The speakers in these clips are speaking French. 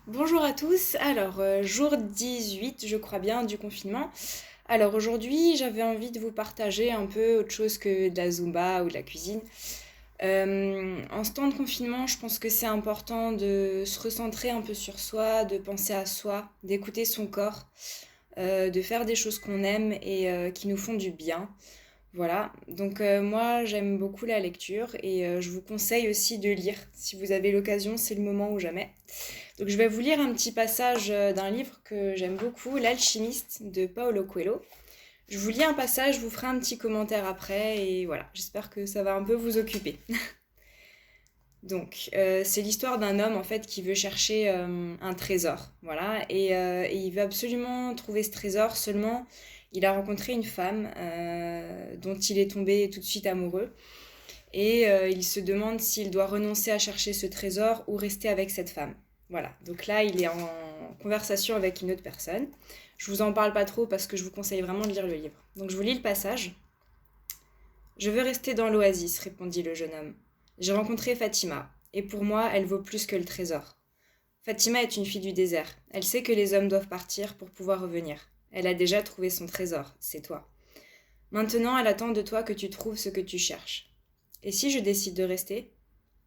Bonjour à tous, jour 18 je crois bien du confinement. Alors aujourd'hui j'avais envie de vous partager un peu autre chose que de la Zumba ou de la cuisine. En ce temps de confinement je pense que c'est important de se recentrer un peu sur soi, de penser à soi, d'écouter son corps, de faire des choses qu'on aime et qui nous font du bien. Voilà, moi j'aime beaucoup la lecture et je vous conseille aussi de lire. Si vous avez l'occasion, c'est le moment ou jamais. Donc je vais vous lire un petit passage d'un livre que j'aime beaucoup, L'Alchimiste de Paulo Coelho. Je vous lis un passage, je vous ferai un petit commentaire après et voilà, j'espère que ça va un peu vous occuper. C'est l'histoire d'un homme en fait qui veut chercher un trésor, voilà, et il veut absolument trouver ce trésor. Seulement, il a rencontré une femme dont il est tombé tout de suite amoureux et il se demande s'il doit renoncer à chercher ce trésor ou rester avec cette femme. Voilà, donc là il est en conversation avec une autre personne. Je vous en parle pas trop parce que je vous conseille vraiment de lire le livre. Donc je vous lis le passage. Je veux rester dans l'oasis, répondit le jeune homme. J'ai rencontré Fatima, et pour moi elle vaut plus que le trésor. Fatima est une fille du désert. Elle sait que les hommes doivent partir pour pouvoir revenir. Elle a déjà trouvé son trésor, c'est toi. Maintenant elle attend de toi que tu trouves ce que tu cherches. Et si je décide de rester?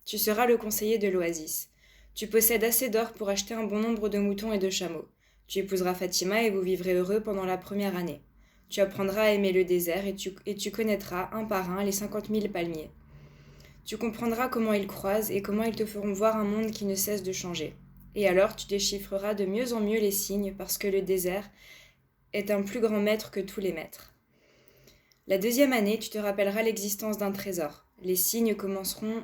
Tu seras le conseiller de l'oasis. Tu possèdes assez d'or pour acheter un bon nombre de moutons et de chameaux. Tu épouseras Fatima et vous vivrez heureux pendant la première année. Tu apprendras à aimer le désert et tu connaîtras un par un les 50 000 palmiers. Tu comprendras comment ils croisent et comment ils te feront voir un monde qui ne cesse de changer. Et alors tu déchiffreras de mieux en mieux les signes parce que le désert est un plus grand maître que tous les maîtres. La deuxième année, tu te rappelleras l'existence d'un trésor. Les signes commenceront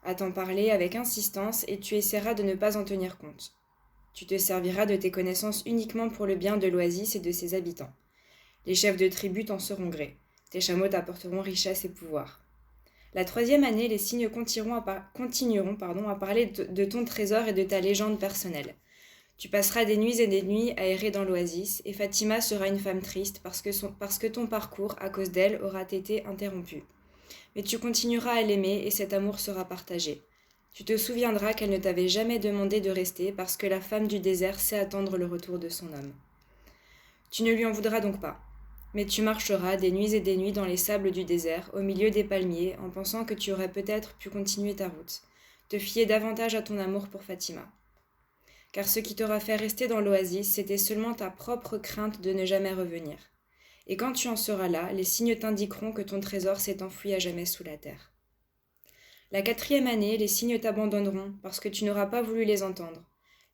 à t'en parler avec insistance et tu essaieras de ne pas en tenir compte. Tu te serviras de tes connaissances uniquement pour le bien de l'oasis et de ses habitants. Les chefs de tribu t'en seront gré. Tes chameaux t'apporteront richesse et pouvoir. La troisième année, les signes continueront à parler de ton trésor et de ta légende personnelle. Tu passeras des nuits et des nuits à errer dans l'oasis, et Fatima sera une femme triste parce que ton parcours, à cause d'elle, aura été interrompu. Mais tu continueras à l'aimer et cet amour sera partagé. Tu te souviendras qu'elle ne t'avait jamais demandé de rester parce que la femme du désert sait attendre le retour de son homme. Tu ne lui en voudras donc pas. Mais tu marcheras des nuits et des nuits dans les sables du désert, au milieu des palmiers, en pensant que tu aurais peut-être pu continuer ta route, te fier davantage à ton amour pour Fatima. Car ce qui t'aura fait rester dans l'oasis, c'était seulement ta propre crainte de ne jamais revenir. Et quand tu en seras là, les signes t'indiqueront que ton trésor s'est enfoui à jamais sous la terre. La quatrième année, les signes t'abandonneront parce que tu n'auras pas voulu les entendre.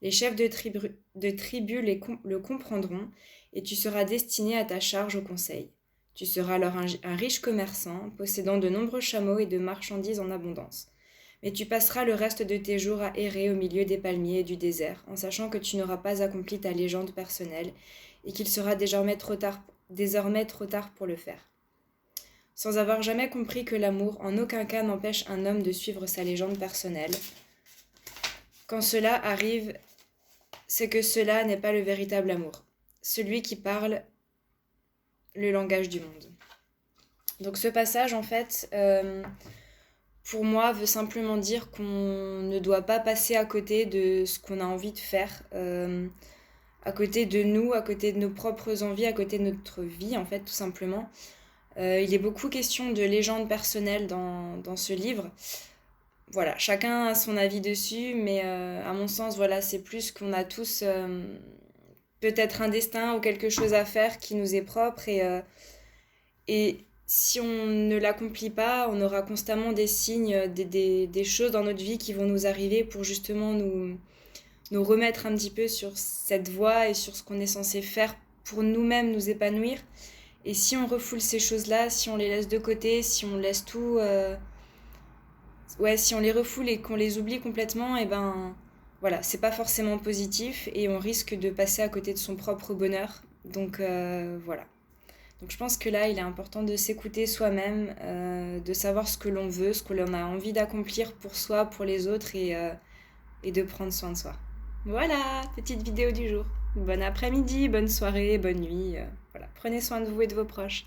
Les chefs de tribu le comprendront et tu seras destiné à ta charge au conseil. Tu seras alors un riche commerçant, possédant de nombreux chameaux et de marchandises en abondance. Mais tu passeras le reste de tes jours à errer au milieu des palmiers et du désert, en sachant que tu n'auras pas accompli ta légende personnelle et qu'il sera désormais trop tard pour le faire. Sans avoir jamais compris que l'amour en aucun cas n'empêche un homme de suivre sa légende personnelle. Quand cela arrive, c'est que cela n'est pas le véritable amour, celui qui parle le langage du monde. Donc ce passage, en fait, pour moi, veut simplement dire qu'on ne doit pas passer à côté de ce qu'on a envie de faire, à côté de nous, à côté de nos propres envies, à côté de notre vie, en fait, tout simplement. Il est beaucoup question de légende personnelle dans ce livre. Voilà, chacun a son avis dessus, mais à mon sens, voilà, c'est plus qu'on a tous peut-être un destin ou quelque chose à faire qui nous est propre et si on ne l'accomplit pas, on aura constamment des signes, des choses dans notre vie qui vont nous arriver pour justement nous remettre un petit peu sur cette voie et sur ce qu'on est censé faire pour nous-mêmes nous épanouir. Et si on refoule ces choses-là, si on les laisse de côté, si on laisse tout... si on les refoule et qu'on les oublie complètement, et ben voilà, c'est pas forcément positif et on risque de passer à côté de son propre bonheur. Voilà. Donc je pense que là, il est important de s'écouter soi-même, de savoir ce que l'on veut, ce que l'on a envie d'accomplir pour soi, pour les autres et de prendre soin de soi. Voilà, petite vidéo du jour. Bon après-midi, bonne soirée, bonne nuit. Voilà, prenez soin de vous et de vos proches.